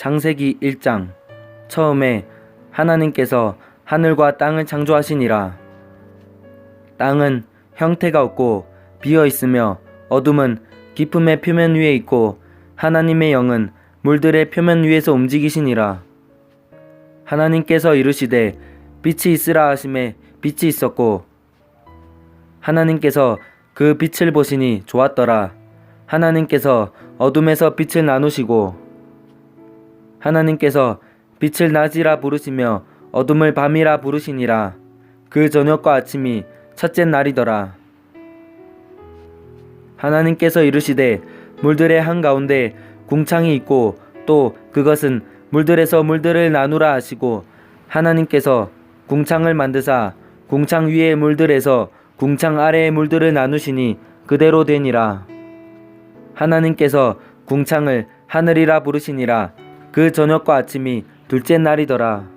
창세기 1장. 처음에 하나님께서 하늘과 땅을 창조하시니라. 땅은 형태가 없고 비어 있으며 어둠은 깊음의 표면 위에 있고 하나님의 영은 물들의 표면 위에서 움직이시니라. 하나님께서 이르시되 빛이 있으라 하심에 빛이 있었고 하나님께서 그 빛을 보시니 좋았더라. 하나님께서 어둠에서 빛을 나누시고 하나님께서 빛을 낮이라 부르시며 어둠을 밤이라 부르시니라. 그 저녁과 아침이 첫째 날이더라. 하나님께서 이르시되 물들의 한가운데 궁창이 있고 또 그것은 물들에서 물들을 나누라 하시고 하나님께서 궁창을 만드사 궁창 위의 물들에서 궁창 아래의 물들을 나누시니 그대로 되니라. 하나님께서 궁창을 하늘이라 부르시니라. 그 저녁과 아침이 둘째 날이더라.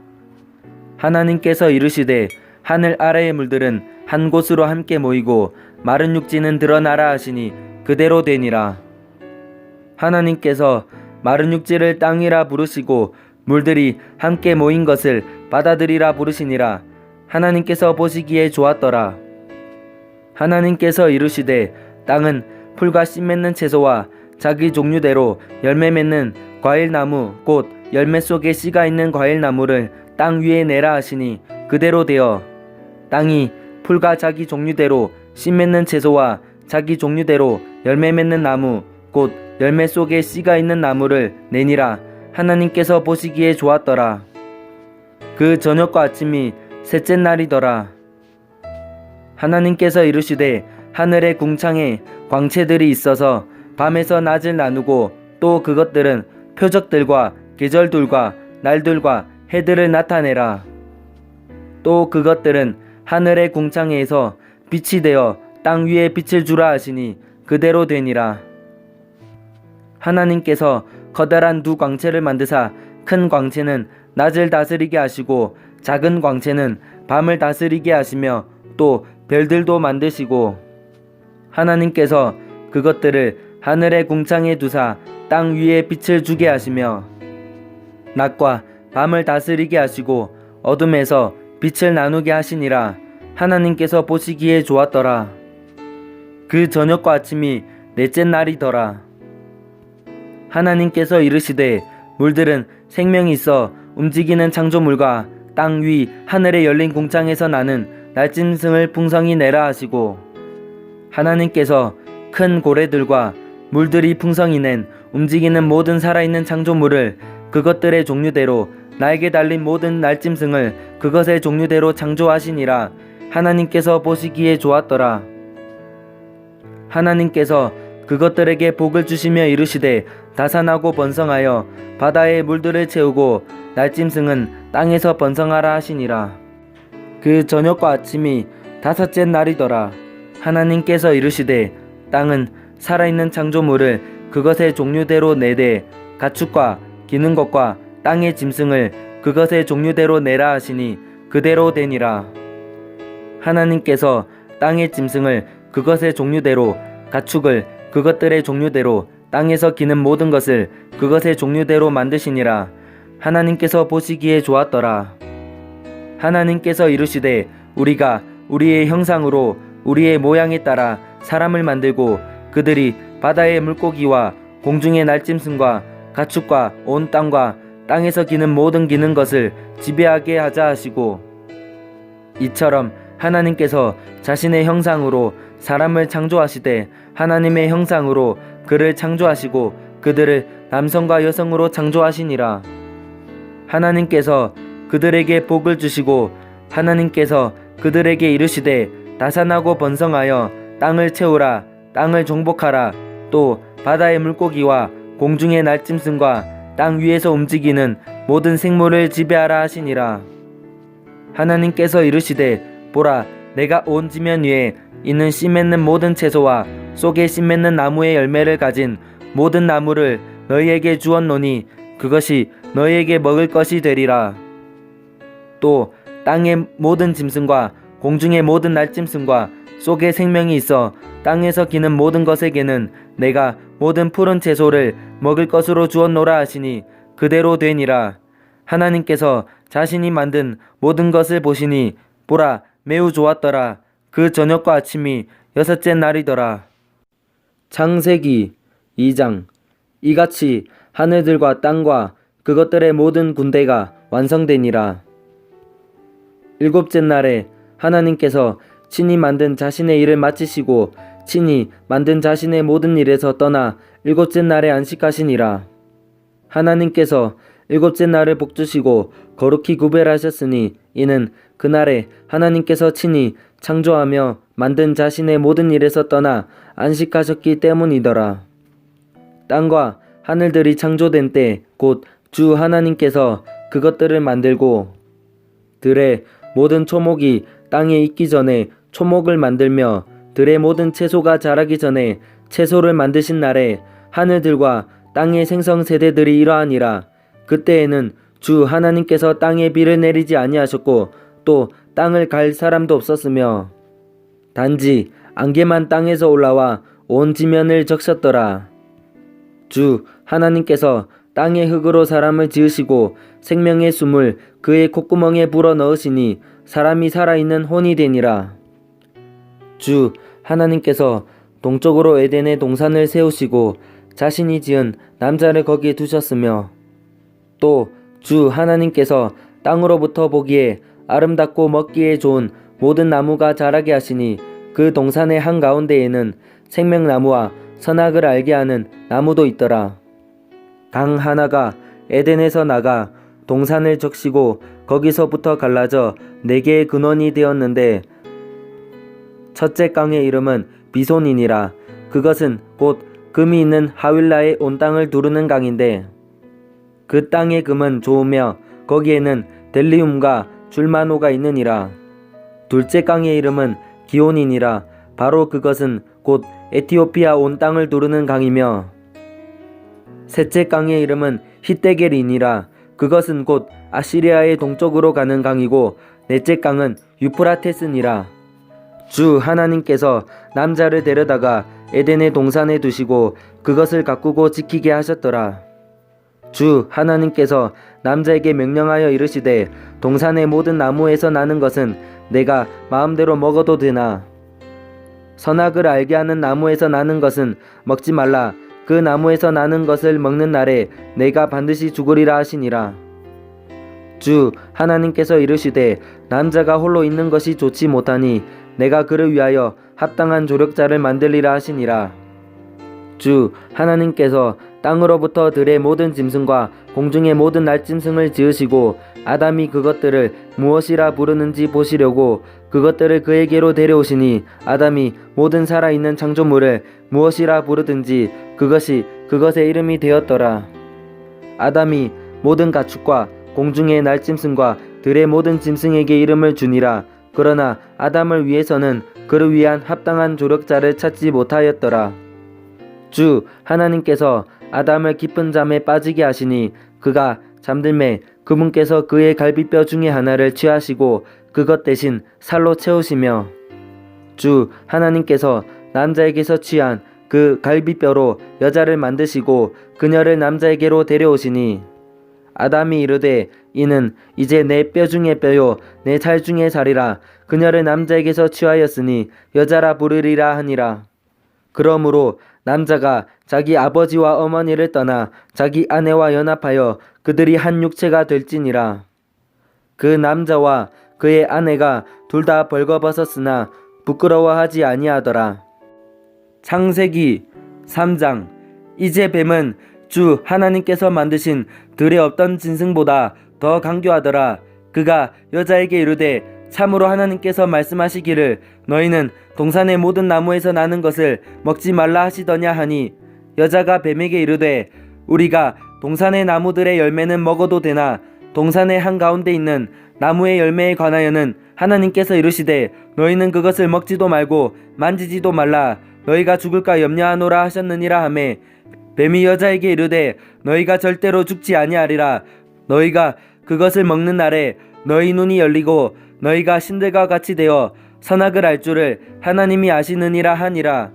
하나님께서 이르시되 하늘 아래의 물들은 한 곳으로 함께 모이고 마른 육지는 드러나라 하시니 그대로 되니라. 하나님께서 마른 육지를 땅이라 부르시고 물들이 함께 모인 것을 바다들이라 부르시니라. 하나님께서 보시기에 좋았더라. 하나님께서 이르시되 땅은 풀과 씨 맺는 채소와 자기 종류대로 열매 맺는 과일나무 곧 열매 속에 씨가 있는 과일나무를 땅 위에 내라 하시니 그대로 되어 땅이 풀과 자기 종류대로 씨 맺는 채소와 자기 종류대로 열매 맺는 나무 곧 열매 속에 씨가 있는 나무를 내니라. 하나님께서 보시기에 좋았더라. 그 저녁과 아침이 셋째 날이더라. 하나님께서 이르시되 하늘의 궁창에 광채들이 있어서 밤에서 낮을 나누고 또 그것들은 표적들과 계절들과 날들과 해들을 나타내라. 또 그것들은 하늘의 궁창에서 빛이 되어 땅 위에 빛을 주라 하시니 그대로 되니라. 하나님께서 커다란 두 광채를 만드사 큰 광채는 낮을 다스리게 하시고 작은 광채는 밤을 다스리게 하시며 또 별들도 만드시고 하나님께서 그것들을 하늘의 궁창에 두사 땅 위에 빛을 주게 하시며 낮과 밤을 다스리게 하시고 어둠에서 빛을 나누게 하시니라. 하나님께서 보시기에 좋았더라. 그 저녁과 아침이 넷째 날이더라. 하나님께서 이르시되 물들은 생명이 있어 움직이는 창조물과 땅 위 하늘에 열린 궁창에서 나는 날짐승을 풍성히 내라 하시고 하나님께서 큰 고래들과 물들이 풍성히 낸 움직이는 모든 살아있는 창조물을 그것들의 종류대로 날개 달린 모든 날짐승을 그것의 종류대로 창조하시니라. 하나님께서 보시기에 좋았더라. 하나님께서 그것들에게 복을 주시며 이르시되 다산하고 번성하여 바다의 물들을 채우고 날짐승은 땅에서 번성하라 하시니라. 그 저녁과 아침이 다섯째 날이더라. 하나님께서 이르시되 땅은 살아있는 창조물을 그것의 종류대로 내되 가축과 기는 것과 땅의 짐승을 그것의 종류대로 내라 하시니 그대로 되니라. 하나님께서 땅의 짐승을 그것의 종류대로 가축을 그것들의 종류대로 땅에서 기는 모든 것을 그것의 종류대로 만드시니라. 하나님께서 보시기에 좋았더라. 하나님께서 이르시되 우리가 우리의 형상으로 우리의 모양에 따라 사람을 만들고 그들이 바다의 물고기와 공중의 날짐승과 가축과 온 땅과 땅에서 기는 모든 기는 것을 지배하게 하자 하시고 이처럼 하나님께서 자신의 형상으로 사람을 창조하시되 하나님의 형상으로 그를 창조하시고 그들을 남성과 여성으로 창조하시니라. 하나님께서 그들에게 복을 주시고 하나님께서 그들에게 이르시되 다산하고 번성하여 땅을 채우라. 땅을 정복하라. 또 바다의 물고기와 공중의 날짐승과 땅 위에서 움직이는 모든 생물을 지배하라 하시니라. 하나님께서 이르시되 보라 내가 온 지면 위에 있는 씨 맺는 모든 채소와 속에 씨 맺는 나무의 열매를 가진 모든 나무를 너희에게 주었노니 그것이 너희에게 먹을 것이 되리라. 또 땅의 모든 짐승과 공중의 모든 날짐승과 속에 생명이 있어 땅에서 기는 모든 것에게는 내가 모든 푸른 채소를 먹을 것으로 주었노라 하시니 그대로 되니라. 하나님께서 자신이 만든 모든 것을 보시니 보라 매우 좋았더라. 그 저녁과 아침이 여섯째 날이더라. 창세기 2장. 이같이 하늘들과 땅과 그것들의 모든 군대가 완성되니라. 일곱째 날에 하나님께서 친히 만든 자신의 일을 마치시고 친히 만든 자신의 모든 일에서 떠나 일곱째 날에 안식하시니라. 하나님께서 일곱째 날을 복주시고 거룩히 구별하셨으니 이는 그날에 하나님께서 친히 창조하며 만든 자신의 모든 일에서 떠나 안식하셨기 때문이더라. 땅과 하늘들이 창조된 때 곧 주 하나님께서 그것들을 만들고 들의 모든 초목이 땅에 있기 전에 초목을 만들며 들의 모든 채소가 자라기 전에 채소를 만드신 날에 하늘들과 땅의 생성 세대들이 이러하니라. 그때에는 주 하나님께서 땅에 비를 내리지 아니하셨고 또 땅을 갈 사람도 없었으며 단지 안개만 땅에서 올라와 온 지면을 적셨더라. 주 하나님께서 땅의 흙으로 사람을 지으시고 생명의 숨을 그의 콧구멍에 불어 넣으시니 사람이 살아있는 혼이 되니라. 주 하나님께서 동쪽으로 에덴의 동산을 세우시고 자신이 지은 남자를 거기에 두셨으며 또 주 하나님께서 땅으로부터 보기에 아름답고 먹기에 좋은 모든 나무가 자라게 하시니 그 동산의 한가운데에는 생명나무와 선악을 알게 하는 나무도 있더라. 강 하나가 에덴에서 나가 동산을 적시고 거기서부터 갈라져 4개의 근원이 되었는데 첫째 강의 이름은 비손이니라. 그것은 곧 금이 있는 하윌라의 온 땅을 두르는 강인데 그 땅의 금은 좋으며 거기에는 델리움과 줄마노가 있느니라. 둘째 강의 이름은 기온이니라. 바로 그것은 곧 에티오피아 온 땅을 두르는 강이며 셋째 강의 이름은 히데겔이니라. 그것은 곧 아시리아의 동쪽으로 가는 강이고 넷째 강은 유프라테스니라. 주 하나님께서 남자를 데려다가 에덴의 동산에 두시고 그것을 가꾸고 지키게 하셨더라. 주 하나님께서 남자에게 명령하여 이르시되 동산의 모든 나무에서 나는 것은 내가 마음대로 먹어도 되나 선악을 알게 하는 나무에서 나는 것은 먹지 말라. 그 나무에서 나는 것을 먹는 날에 내가 반드시 죽으리라 하시니라. 주 하나님께서 이르시되 남자가 홀로 있는 것이 좋지 못하니 내가 그를 위하여 합당한 조력자를 만들리라 하시니라. 주 하나님께서 땅으로부터 들의 모든 짐승과 공중의 모든 날짐승을 지으시고 아담이 그것들을 무엇이라 부르는지 보시려고 그것들을 그에게로 데려오시니 아담이 모든 살아있는 창조물을 무엇이라 부르든지 그것이 그것의 이름이 되었더라. 아담이 모든 가축과 공중의 날짐승과 들의 모든 짐승에게 이름을 주니라. 그러나 아담을 위해서는 그를 위한 합당한 조력자를 찾지 못하였더라. 주 하나님께서 아담을 깊은 잠에 빠지게 하시니 그가 잠들매 그분께서 그의 갈비뼈 중에 하나를 취하시고 그것 대신 살로 채우시며 주 하나님께서 남자에게서 취한 그 갈비뼈로 여자를 만드시고 그녀를 남자에게로 데려오시니 아담이 이르되 이는 이제 내 뼈 중에 뼈요 내 살 중에 살이라. 그녀를 남자에게서 취하였으니 여자라 부르리라 하니라. 그러므로 남자가 자기 아버지와 어머니를 떠나 자기 아내와 연합하여 그들이 한 육체가 될지니라. 그 남자와 그의 아내가 둘 다 벌거벗었으나 부끄러워하지 아니하더라. 창세기 3장. 이제 뱀은 주 하나님께서 만드신 들의 어떤 짐승보다 더 강교하더라. 그가 여자에게 이르되 참으로 하나님께서 말씀하시기를 너희는 동산의 모든 나무에서 나는 것을 먹지 말라 하시더냐 하니 여자가 뱀에게 이르되 우리가 동산의 나무들의 열매는 먹어도 되나 동산의 한가운데 있는 나무의 열매에 관하여는 하나님께서 이르시되 너희는 그것을 먹지도 말고 만지지도 말라 너희가 죽을까 염려하노라 하셨느니라 하매 뱀이 여자에게 이르되 너희가 절대로 죽지 아니하리라. 너희가 그것을 먹는 날에 너희 눈이 열리고 너희가 신들과 같이 되어 선악을 알 줄을 하나님이 아시느니라 하니라.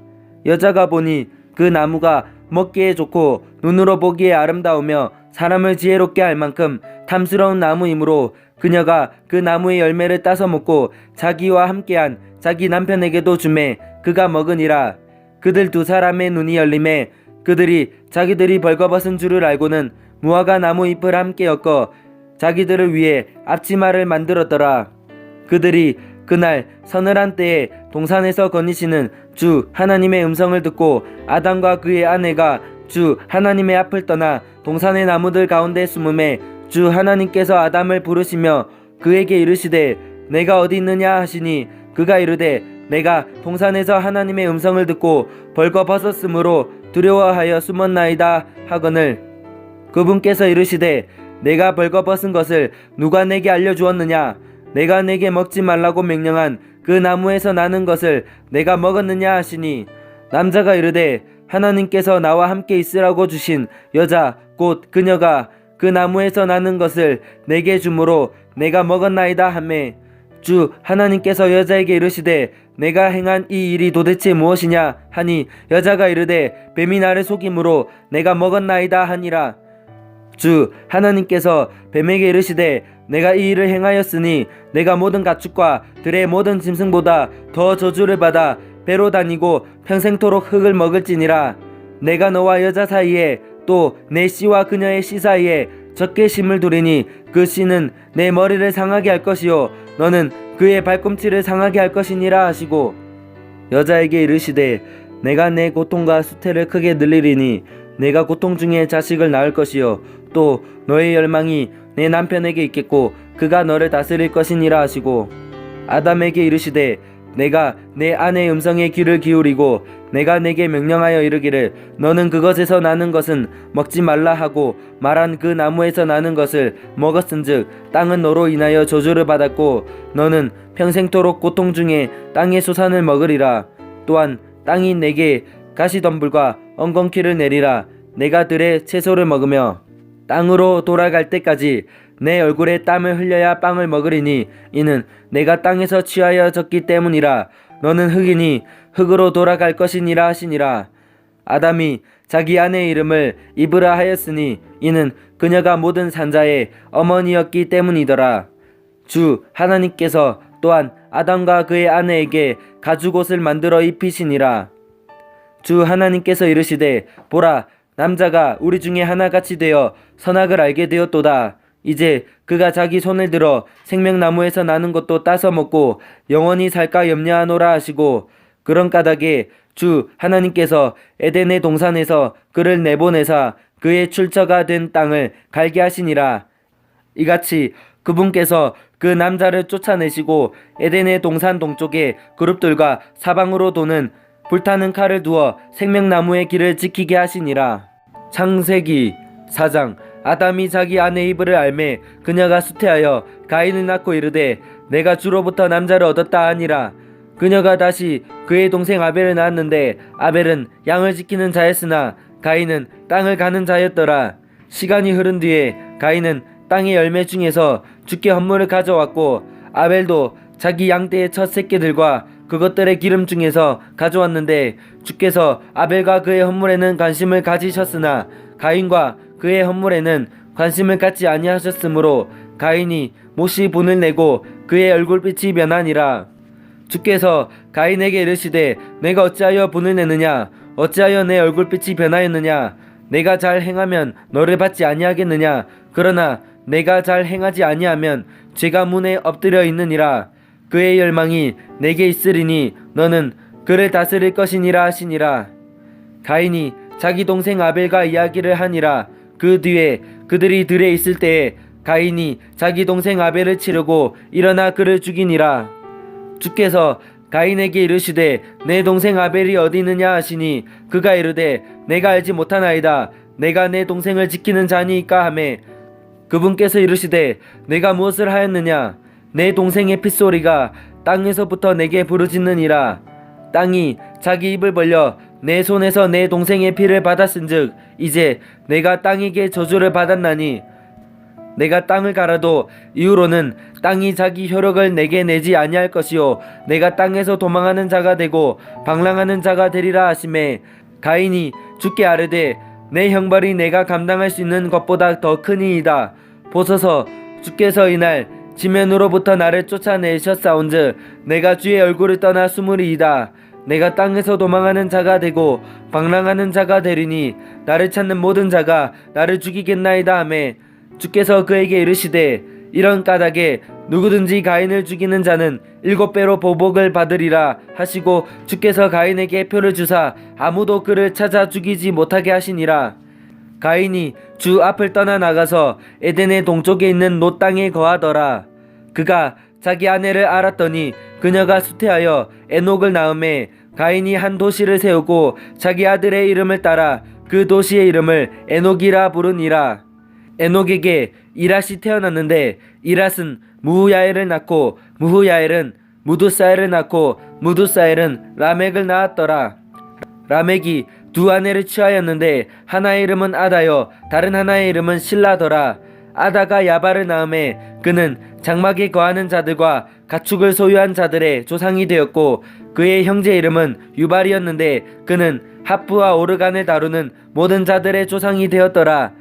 여자가 보니 그 나무가 먹기에 좋고 눈으로 보기에 아름다우며 사람을 지혜롭게 할 만큼 탐스러운 나무이므로 그녀가 그 나무의 열매를 따서 먹고 자기와 함께한 자기 남편에게도 주매 그가 먹으니라. 그들 두 사람의 눈이 열림에 그들이 자기들이 벌거벗은 줄을 알고는 무화과 나무 잎을 함께 엮어 자기들을 위해 앞치마를 만들었더라. 그들이 그날 서늘한 때에 동산에서 거니시는 주 하나님의 음성을 듣고 아담과 그의 아내가 주 하나님의 앞을 떠나 동산의 나무들 가운데 숨음에 주 하나님께서 아담을 부르시며 그에게 이르시되 내가 어디 있느냐 하시니 그가 이르되 내가 동산에서 하나님의 음성을 듣고 벌거벗었으므로 두려워하여 숨었나이다 하거늘 그분께서 이르시되 내가 벌거벗은 것을 누가 내게 알려주었느냐 내가 내게 먹지 말라고 명령한 그 나무에서 나는 것을 내가 먹었느냐 하시니 남자가 이르되 하나님께서 나와 함께 있으라고 주신 여자 곧 그녀가 그 나무에서 나는 것을 내게 주므로 내가 먹었나이다 하매 주 하나님께서 여자에게 이르시되 내가 행한 이 일이 도대체 무엇이냐 하니 여자가 이르되 뱀이 나를 속임으로 내가 먹었나이다 하니라. 주 하나님께서 뱀에게 이르시되 내가 이 일을 행하였으니 내가 모든 가축과 들의 모든 짐승보다 더 저주를 받아 배로 다니고 평생토록 흙을 먹을지니라. 내가 너와 여자 사이에 또 내 씨와 그녀의 씨 사이에 적게 심을 두리니 그 씨는 내 머리를 상하게 할 것이요 너는 그의 발꿈치를 상하게 할 것이니라 하시고 여자에게 이르시되 내가 내 고통과 수태를 크게 늘리리니 내가 고통 중에 자식을 낳을 것이요 또 너의 열망이 내 남편에게 있겠고 그가 너를 다스릴 것이니라 하시고 아담에게 이르시되 내가 내 아내의 음성에 귀를 기울이고 내가 내게 명령하여 이르기를 너는 그것에서 나는 것은 먹지 말라 하고 말한 그 나무에서 나는 것을 먹었은즉 땅은 너로 인하여 저주를 받았고 너는 평생토록 고통 중에 땅의 소산을 먹으리라. 또한 땅이 내게 가시덤불과 엉겅퀴를 내리라. 내가 들의 채소를 먹으며 땅으로 돌아갈 때까지 내 얼굴에 땀을 흘려야 빵을 먹으리니 이는 내가 땅에서 취하여 졌기 때문이라. 너는 흙이니 흙으로 돌아갈 것이니라 하시니라. 아담이 자기 아내의 이름을 이브라 하였으니 이는 그녀가 모든 산자의 어머니였기 때문이더라. 주 하나님께서 또한 아담과 그의 아내에게 가죽옷을 만들어 입히시니라. 주 하나님께서 이르시되 보라 남자가 우리 중에 하나같이 되어 선악을 알게 되었도다. 이제 그가 자기 손을 들어 생명나무에서 나는 것도 따서 먹고 영원히 살까 염려하노라 하시고 그런 까닭에 주 하나님께서 에덴의 동산에서 그를 내보내사 그의 출처가 된 땅을 갈게 하시니라. 이같이 그분께서 그 남자를 쫓아내시고 에덴의 동산 동쪽에 그룹들과 사방으로 도는 불타는 칼을 두어 생명나무의 길을 지키게 하시니라. 창세기 4장 아담이 자기 아내 이브를 알매 그녀가 수태하여 가인을 낳고 이르되 내가 주로부터 남자를 얻었다 하니라. 그녀가 다시 그의 동생 아벨을 낳았는데 아벨은 양을 지키는 자였으나 가인은 땅을 가는 자였더라. 시간이 흐른 뒤에 가인은 땅의 열매 중에서 주께 헌물을 가져왔고 아벨도 자기 양떼의 첫 새끼들과 그것들의 기름 중에서 가져왔는데 주께서 아벨과 그의 헌물에는 관심을 가지셨으나 가인과 그의 헌물에는 관심을 갖지 아니하셨으므로 가인이 몹시 분을 내고 그의 얼굴빛이 변하니라. 주께서 가인에게 이르시되 내가 어찌하여 분을 내느냐 어찌하여 내 얼굴빛이 변하였느냐 내가 잘 행하면 너를 받지 아니하겠느냐 그러나 내가 잘 행하지 아니하면 죄가 문에 엎드려 있느니라. 그의 열망이 내게 있으리니 너는 그를 다스릴 것이니라 하시니라. 가인이 자기 동생 아벨과 이야기를 하니라. 그 뒤에 그들이 들에 있을 때에 가인이 자기 동생 아벨을 치르고 일어나 그를 죽이니라. 주께서 가인에게 이르시되 내 동생 아벨이 어디 있느냐 하시니 그가 이르되 내가 알지 못하나이다. 내가 내 동생을 지키는 자니이까 하매 그분께서 이르시되 내가 무엇을 하였느냐 내 동생의 핏소리가 땅에서부터 내게 부르짖느니라. 땅이 자기 입을 벌려 내 손에서 내 동생의 피를 받았은즉 이제 내가 땅에게 저주를 받았나니 내가 땅을 갈아도 이후로는 땅이 자기 효력을 내게 내지 아니할 것이요 내가 땅에서 도망하는 자가 되고 방랑하는 자가 되리라 하시매 가인이 주께 아뢰되 내 형벌이 내가 감당할 수 있는 것보다 더 크니이다. 보소서 주께서 이날 지면으로부터 나를 쫓아내셨사온즉 내가 주의 얼굴을 떠나 숨으리이다. 내가 땅에서 도망하는 자가 되고 방랑하는 자가 되리니 나를 찾는 모든 자가 나를 죽이겠나이다 하매 주께서 그에게 이르시되 이런 까닭에 누구든지 가인을 죽이는 자는 7배로 보복을 받으리라 하시고 주께서 가인에게 표를 주사 아무도 그를 찾아 죽이지 못하게 하시니라. 가인이 주 앞을 떠나 나가서 에덴의 동쪽에 있는 놋 땅에 거하더라. 그가 자기 아내를 알았더니 그녀가 수태하여 에녹을 낳음에 가인이 한 도시를 세우고 자기 아들의 이름을 따라 그 도시의 이름을 에녹이라 부르니라. 에녹에게 이랏이 태어났는데 이랏은 무후야엘을 낳고 무후야엘은 무두사엘을 낳고 무두사엘은 라멕을 낳았더라. 라멕이 두 아내를 취하였는데 하나의 이름은 아다요 다른 하나의 이름은 실라더라. 아다가 야발을 낳음에 그는 장막에 거하는 자들과 가축을 소유한 자들의 조상이 되었고 그의 형제 이름은 유발이었는데 그는 하프와 오르간을 다루는 모든 자들의 조상이 되었더라.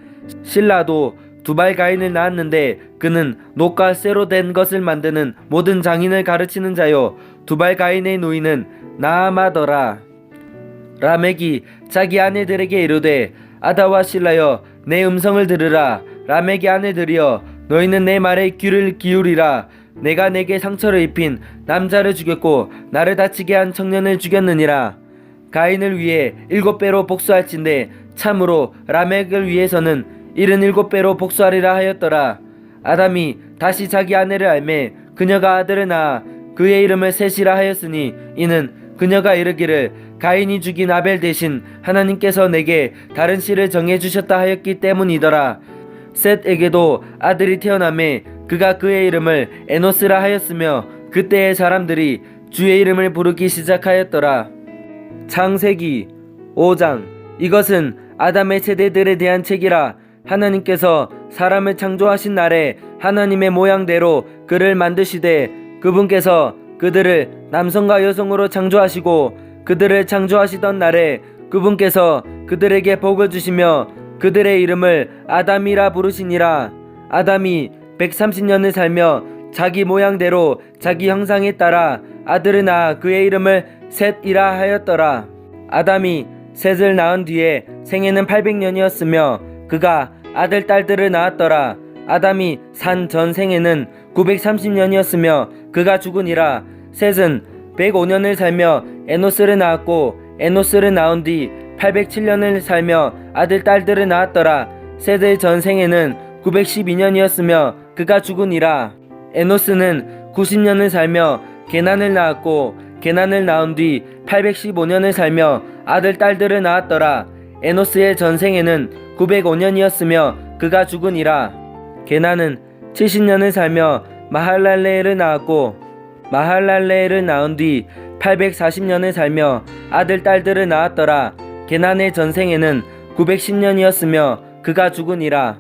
실라도 두발 가인을 낳았는데 그는 놋과 쇠로 된 것을 만드는 모든 장인을 가르치는 자요 두발 가인의 누이는 나아마더라. 라멕이 자기 아내들에게 이르되 아다와 실라여 내 음성을 들으라. 라멕의 아내들이여 너희는 내 말에 귀를 기울이라. 내가 내게 상처를 입힌 남자를 죽였고 나를 다치게 한 청년을 죽였느니라. 가인을 위해 7배로 복수할진대 참으로 라멕을 위해서는 77배로 복수하리라 하였더라. 아담이 다시 자기 아내를 알매 그녀가 아들을 낳아 그의 이름을 셋이라 하였으니 이는 그녀가 이르기를 가인이 죽인 아벨 대신 하나님께서 내게 다른 씨를 정해주셨다 하였기 때문이더라. 셋에게도 아들이 태어나매 그가 그의 이름을 에노스라 하였으며 그때의 사람들이 주의 이름을 부르기 시작하였더라. 창세기 5장. 이것은 아담의 세대들에 대한 책이라. 하나님께서 사람을 창조하신 날에 하나님의 모양대로 그를 만드시되 그분께서 그들을 남성과 여성으로 창조하시고 그들을 창조하시던 날에 그분께서 그들에게 복을 주시며 그들의 이름을 아담이라 부르시니라. 아담이 130년을 살며 자기 모양대로 자기 형상에 따라 아들을 낳아 그의 이름을 셋이라 하였더라. 아담이 셋을 낳은 뒤에 생애는 800년이었으며 그가 아들 딸들을 낳았더라. 아담이 산 전 생애는 930년이었으며 그가 죽으니라. 셋은 105년을 살며 에노스를 낳았고 에노스를 낳은 뒤 807년을 살며 아들 딸들을 낳았더라. 셋의 전 생애는 912년이었으며 그가 죽으니라. 에노스는 90년을 살며 게난을 낳았고 게난을 낳은 뒤 815년을 살며 아들 딸들을 낳았더라. 에노스의 전 생애는 905년이었으며 그가 죽으니라. 게난은 70년을 살며 마할랄레를 낳았고 마할랄레를 낳은 뒤 840년을 살며 아들 딸들을 낳았더라. 게난의 전 생애는 910년이었으며 그가 죽으니라.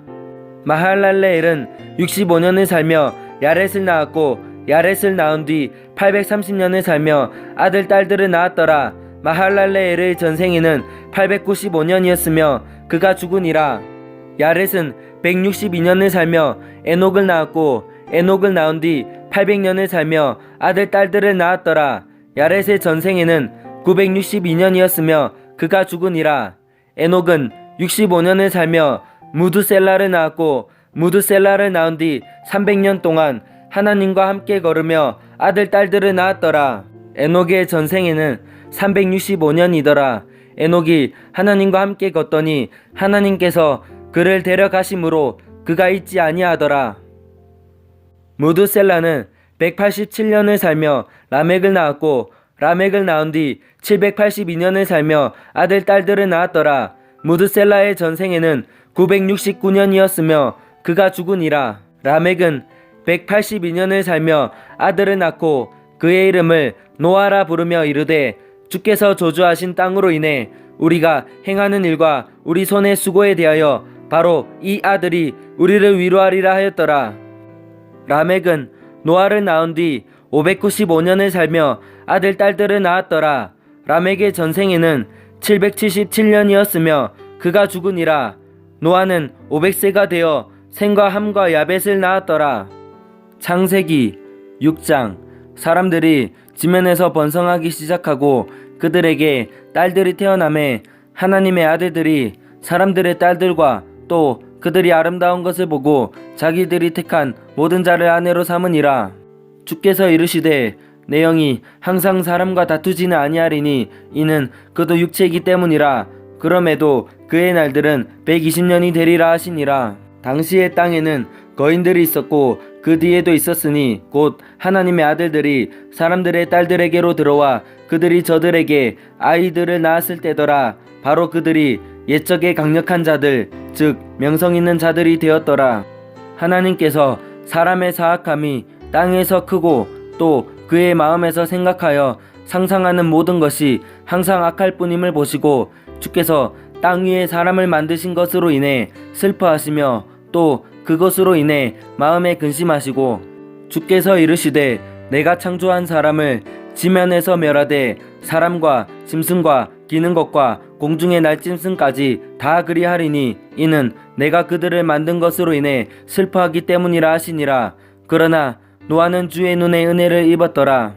마할랄레엘은 65년을 살며 야렛을 낳았고 야렛을 낳은 뒤 830년을 살며 아들 딸들을 낳았더라. 마할랄레엘의 전 생애는 895년이었으며 그가 죽으니라. 야렛은 162년을 살며 에녹을 낳았고 에녹을 낳은 뒤 800년을 살며 아들 딸들을 낳았더라. 야렛의 전 생애는 962년이었으며 그가 죽으니라. 에녹은 65년을 살며 무두셀라를 낳았고 무두셀라를 낳은 뒤 300년 동안 하나님과 함께 걸으며 아들 딸들을 낳았더라. 에녹의 전 생애는 365년이더라. 에녹이 하나님과 함께 걷더니 하나님께서 그를 데려가심으로 그가 있지 아니하더라. 무두셀라는 187년을 살며 라멕을 낳았고 라멕을 낳은 뒤 782년을 살며 아들 딸들을 낳았더라. 무두셀라의 전 생애는 969년이었으며 그가 죽으니라. 라멕은 182년을 살며 아들을 낳고 그의 이름을 노아라 부르며 이르되 주께서 저주하신 땅으로 인해 우리가 행하는 일과 우리 손의 수고에 대하여 바로 이 아들이 우리를 위로하리라 하였더라. 라멕은 노아를 낳은 뒤 595년을 살며 아들 딸들을 낳았더라. 라멕의 전 생애는 777년이었으며 그가 죽으니라. 노아는 500세가 되어 셈과 함과 야벳을 낳았더라. 창세기 6장. 사람들이 지면에서 번성하기 시작하고 그들에게 딸들이 태어나매 하나님의 아들들이 사람들의 딸들과 또 그들이 아름다운 것을 보고 자기들이 택한 모든 자를 아내로 삼으니라. 주께서 이르시되 내 영이 항상 사람과 다투지는 아니하리니 이는 그도 육체이기 때문이라. 그럼에도 그의 날들은 120년이 되리라 하시니라. 당시의 땅에는 거인들이 있었고 그 뒤에도 있었으니 곧 하나님의 아들들이 사람들의 딸들에게로 들어와 그들이 저들에게 아이들을 낳았을 때더라. 바로 그들이 옛적의 강력한 자들 즉 명성 있는 자들이 되었더라. 하나님께서 사람의 사악함이 땅에서 크고 또 그의 마음에서 생각하여 상상하는 모든 것이 항상 악할 뿐임을 보시고 주께서 땅 위에 사람을 만드신 것으로 인해 슬퍼하시며 또 그것으로 인해 마음에 근심하시고 주께서 이르시되 내가 창조한 사람을 지면에서 멸하되 사람과 짐승과 기는 것과 공중의 날짐승까지 다 그리하리니 이는 내가 그들을 만든 것으로 인해 슬퍼하기 때문이라 하시니라. 그러나 노아는 주의 눈에 은혜를 입었더라.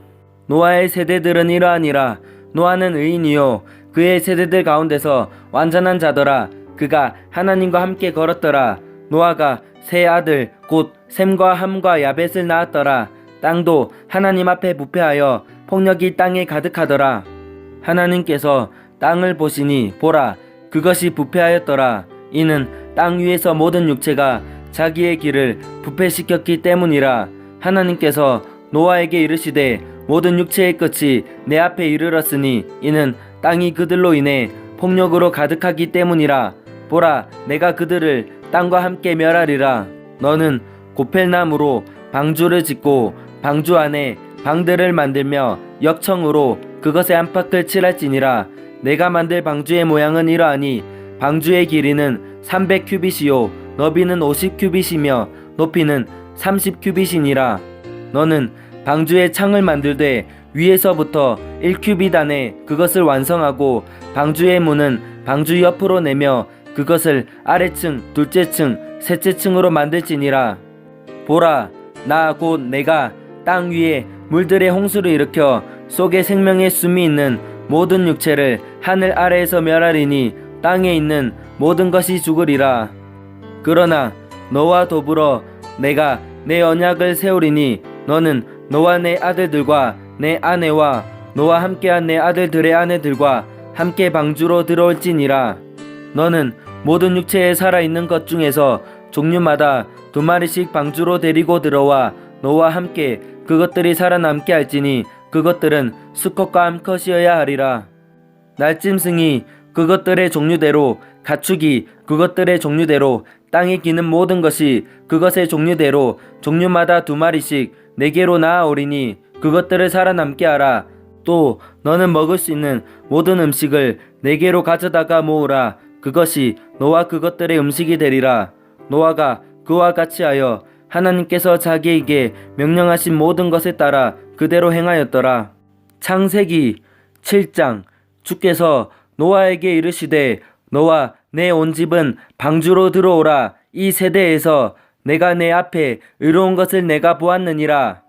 노아의 세대들은 이러하니라. 노아는 의인이요 그의 세대들 가운데서 완전한 자더라. 그가 하나님과 함께 걸었더라. 노아가 세 아들 곧 셈과 함과 야벳을 낳았더라. 땅도 하나님 앞에 부패하여 폭력이 땅에 가득하더라. 하나님께서 땅을 보시니 보라 그것이 부패하였더라. 이는 땅 위에서 모든 육체가 자기의 길을 부패시켰기 때문이라. 하나님께서 노아에게 이르시되 모든 육체의 끝이 내 앞에 이르렀으니 이는 땅이 그들로 인해 폭력으로 가득하기 때문이라. 보라 내가 그들을 땅과 함께 멸하리라. 너는 고펠나무로 방주를 짓고 방주 안에 방들을 만들며 역청으로 그것에 안팎을 칠할지니라. 내가 만들 방주의 모양은 이러하니 방주의 길이는 300규빗이요 너비는 50규빗이며 높이는 30규빗이니라. 너는 방주의 창을 만들되 위에서부터 1규빗 안에 그것을 완성하고 방주의 문은 방주 옆으로 내며 그것을 아래층, 둘째층, 셋째층으로 만들지니라. 보라 나 곧 내가 땅 위에 물들의 홍수를 일으켜 속에 생명의 숨이 있는 모든 육체를 하늘 아래에서 멸하리니 땅에 있는 모든 것이 죽으리라. 그러나 너와 더불어 내가 내 언약을 세우리니 너는 너와 내 아들들과 내 아내와 너와 함께한 내 아들들의 아내들과 함께 방주로 들어올지니라. 너는 모든 육체에 살아있는 것 중에서 종류마다 2마리씩 방주로 데리고 들어와 너와 함께 그것들이 살아남게 할지니 그것들은 수컷과 암컷이어야 하리라. 날짐승이 그것들의 종류대로 가축이 그것들의 종류대로 땅에 기는 모든 것이 그것의 종류대로 종류마다 2마리씩 내게로 나아오리니 그것들을 살아남게 하라. 또 너는 먹을 수 있는 모든 음식을 내게로 가져다가 모으라. 그것이 너와 그것들의 음식이 되리라. 노아가 그와 같이 하여 하나님께서 자기에게 명령하신 모든 것에 따라 그대로 행하였더라. 창세기 7장. 주께서 노아에게 이르시되 너와 내 온 집은 방주로 들어오라. 이 세대에서 내가 내 앞에 의로운 것을 내가 보았느니라.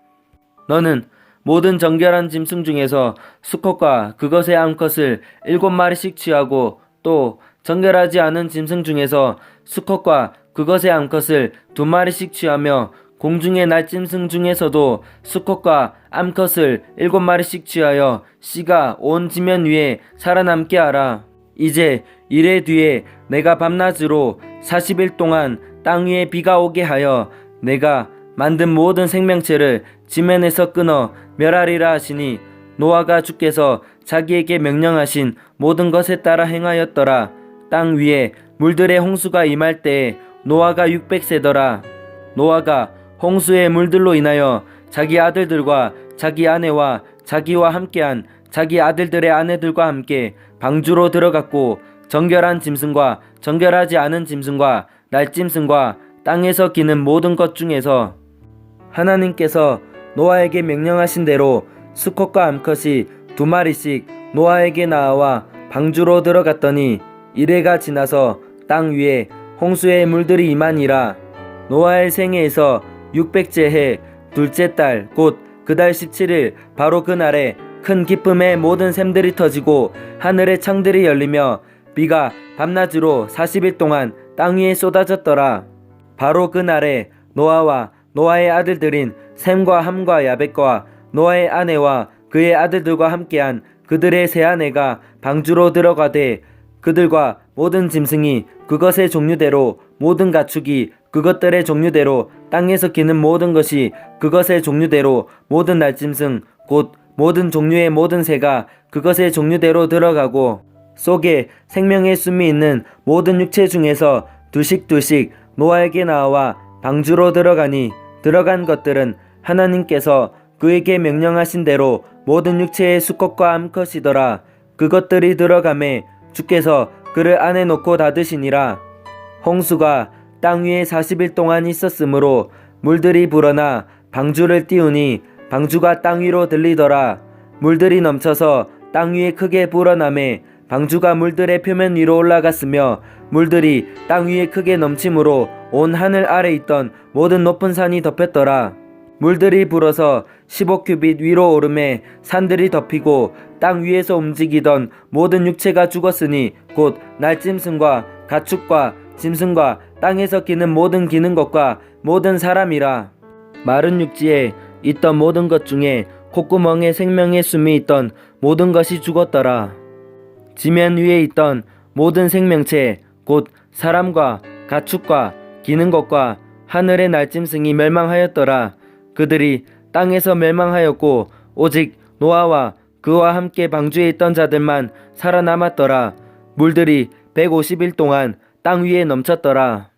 너는 모든 정결한 짐승 중에서 수컷과 그것의 암컷을 7마리씩 취하고 또 정결하지 않은 짐승 중에서 수컷과 그것의 암컷을 2마리씩 취하며 공중의 날짐승 중에서도 수컷과 암컷을 7마리씩 취하여 씨가 온 지면 위에 살아남게 하라. 이제 이래 뒤에 내가 밤낮으로 40일 동안 땅 위에 비가 오게 하여 내가 만든 모든 생명체를 지면에서 끊어 멸하리라 하시니 노아가 주께서 자기에게 명령하신 모든 것에 따라 행하였더라. 땅 위에 물들의 홍수가 임할 때에 노아가 600세더라. 노아가 홍수의 물들로 인하여 자기 아들들과 자기 아내와 자기와 함께한 자기 아들들의 아내들과 함께 방주로 들어갔고 정결한 짐승과 정결하지 않은 짐승과 날짐승과 땅에서 기는 모든 것 중에서 하나님께서 노아에게 명령하신 대로 수컷과 암컷이 2마리씩 노아에게 나아와 방주로 들어갔더니 이래가 지나서 땅 위에 홍수의 물들이 임하니라. 노아의 생애에서 600째 해 둘째 달 곧 그 달 17일 바로 그날에 큰 기쁨의 모든 샘들이 터지고 하늘의 창들이 열리며 비가 밤낮으로 40일 동안 땅 위에 쏟아졌더라. 바로 그날에 노아와 노아의 아들들인 셈과 함과 야벳과 노아의 아내와 그의 아들들과 함께한 그들의 세 아내가 방주로 들어가되 그들과 모든 짐승이 그것의 종류대로 모든 가축이 그것들의 종류대로 땅에서 기는 모든 것이 그것의 종류대로 모든 날짐승 곧 모든 종류의 모든 새가 그것의 종류대로 들어가고 속에 생명의 숨이 있는 모든 육체 중에서 두씩 노아에게 나와 방주로 들어가니 들어간 것들은 하나님께서 그에게 명령하신 대로 모든 육체의 수컷과 암컷이더라. 그것들이 들어가매 주께서 그를 안에 놓고 닫으시니라. 홍수가 땅 위에 40일 동안 있었으므로 물들이 불어나 방주를 띄우니 방주가 땅 위로 들리더라. 물들이 넘쳐서 땅 위에 크게 불어나매 방주가 물들의 표면 위로 올라갔으며 물들이 땅 위에 크게 넘침으로 온 하늘 아래 있던 모든 높은 산이 덮였더라. 물들이 불어서 15규빗 위로 오르매 산들이 덮이고 땅 위에서 움직이던 모든 육체가 죽었으니 곧 날짐승과 가축과 짐승과 땅에서 기는 모든 기는 것과 모든 사람이라. 마른 육지에 있던 모든 것 중에 콧구멍에 생명의 숨이 있던 모든 것이 죽었더라. 지면 위에 있던 모든 생명체 곧 사람과 가축과 기는 것과 하늘의 날짐승이 멸망하였더라. 그들이 땅에서 멸망하였고 오직 노아와 그와 함께 방주에 있던 자들만 살아남았더라. 물들이 150일 동안 땅 위에 넘쳤더라.